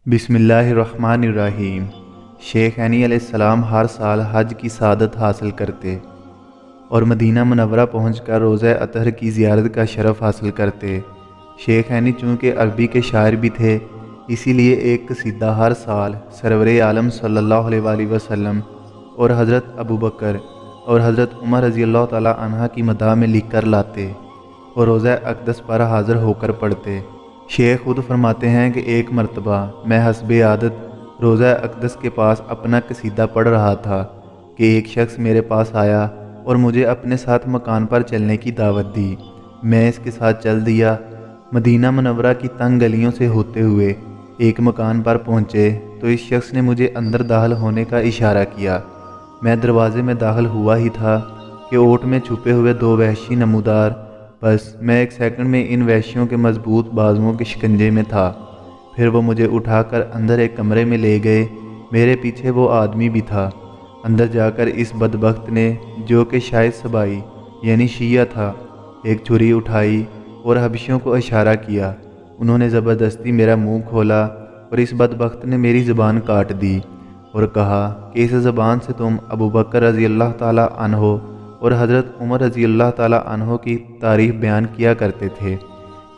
बिस्मिल्लाहिर्रहमानिर्रहीम। शेख ऐनी अलैहिस्सलाम हर साल हज की सआदत हासिल करते और मदीना मुनव्वरा पहुंचकर रोज़ा अतहर की ज़ियारत का शरफ़ हासिल करते। शेख ऐनी चूँकि अरबी के शायर भी थे, इसीलिए एक कसीदा हर साल सरवर आलम सल्लल्लाहु अलैहि वसल्लम और हज़रत अबू बकर और हज़रत उमर रज़ी अल्लाह ताला अन्हा की मदाह में लिख कर लाते और रोज़ा अक़दस पर हाज़िर होकर पढ़ते। शेख खुद फरमाते हैं कि एक मरतबा मैं हस्बे आदत रोज़ा अक़दस के पास अपना कसीदा पढ़ रहा था कि एक शख्स मेरे पास आया और मुझे अपने साथ मकान पर चलने की दावत दी। मैं इसके साथ चल दिया। मदीना मुनव्वरा की तंग गलियों से होते हुए एक मकान पर पहुँचे तो इस शख्स ने मुझे अंदर दाखिल होने का इशारा किया। मैं दरवाज़े में दाखिल हुआ ही था कि ओट में छुपे हुए दो वहशी नमूदार, बस मैं एक सेकंड में इन वहशियों के मजबूत बाजुओं के शिकंजे में था। फिर वो मुझे उठाकर अंदर एक कमरे में ले गए। मेरे पीछे वो आदमी भी था। अंदर जाकर इस बदबख्त ने, जो कि शायद सबाई यानी शिया था, एक छुरी उठाई और हबशियों को इशारा किया। उन्होंने ज़बरदस्ती मेरा मुंह खोला और इस बदबख्त ने मेरी ज़बान काट दी और कहा कि इस ज़बान से तुम अबू बकर रज़ी अल्लाह ताला अन्हो और हज़रत उमर रज़ी अल्लाह ताला अन्हो की तारीफ़ बयान किया करते थे।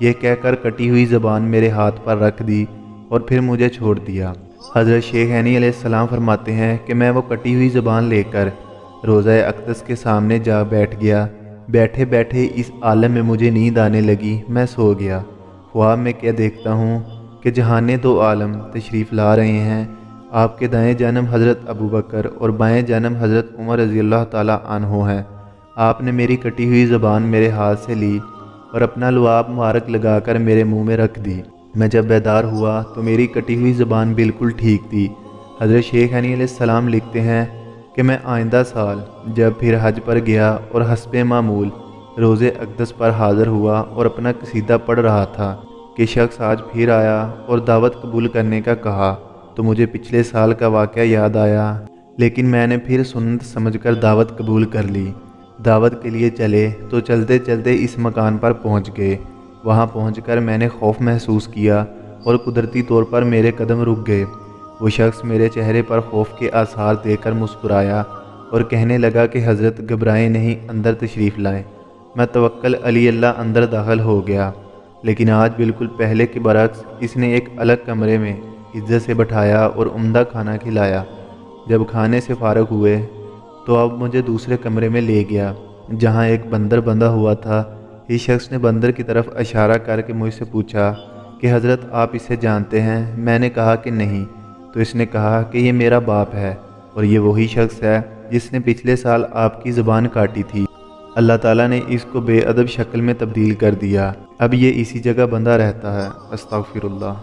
ये कहकर कटी हुई ज़बान मेरे हाथ पर रख दी और फिर मुझे छोड़ दिया। हज़रत शेख ऐनी अलैहिस्सलाम फरमाते हैं कि मैं वो कटी हुई ज़बान लेकर रोज़ा अक़दस के सामने जा बैठ गया। बैठे बैठे इस आलम में मुझे नींद आने लगी। मैं सो गया। ख्वाब में क्या देखता हूँ कि जहाने दो आलम तशरीफ़ ला रहे हैं। आपके दाएं जानब हज़रत अबू बकर और बाएं जानब हज़रत उमर रज़ी अल्लाह ताला अन्हो हैं। आपने मेरी कटी हुई ज़बान मेरे हाथ से ली और अपना लुआब मुबारक लगाकर मेरे मुंह में रख दी। मैं जब बेदार हुआ तो मेरी कटी हुई ज़बान बिल्कुल ठीक थी। हज़रत शेख ऐनी अलैहिस्सलाम लिखते हैं कि मैं आइंदा साल जब फिर हज पर गया और हस्बे मामूल रोज़े अक़दस पर हाज़िर हुआ और अपना कसीदा पढ़ रहा था कि शख्स आज फिर आया और दावत कबूल करने का कहा तो मुझे पिछले साल का वाक़या याद आया, लेकिन मैंने फिर सुन्नत समझकर दावत कबूल कर ली। दावत के लिए चले तो चलते चलते इस मकान पर पहुंच गए। वहां पहुंचकर मैंने खौफ महसूस किया और कुदरती तौर पर मेरे कदम रुक गए। वो शख्स मेरे चेहरे पर खौफ के आसार देखकर मुस्कुराया और कहने लगा कि हज़रत घबराएं नहीं, अंदर तशरीफ़ लाएं। मैं तवक्कल अली अल्लाह अंदर दाखिल हो गया, लेकिन आज बिल्कुल पहले के बरक्स इसने एक अलग कमरे में इज्जत से बैठाया और उम्दा खाना खिलाया। जब खाने से फारग हुए तो अब मुझे दूसरे कमरे में ले गया जहां एक बंदर बंधा हुआ था। इस शख्स ने बंदर की तरफ इशारा करके मुझसे पूछा कि हज़रत आप इसे जानते हैं? मैंने कहा कि नहीं। तो इसने कहा कि ये मेरा बाप है और ये वही शख्स है जिसने पिछले साल आपकी ज़बान काटी थी। अल्लाह ताला ने इसको बेअदब शक्ल में तब्दील कर दिया। अब ये इसी जगह बंधा रहता है। अस्तगफिरुल्लाह।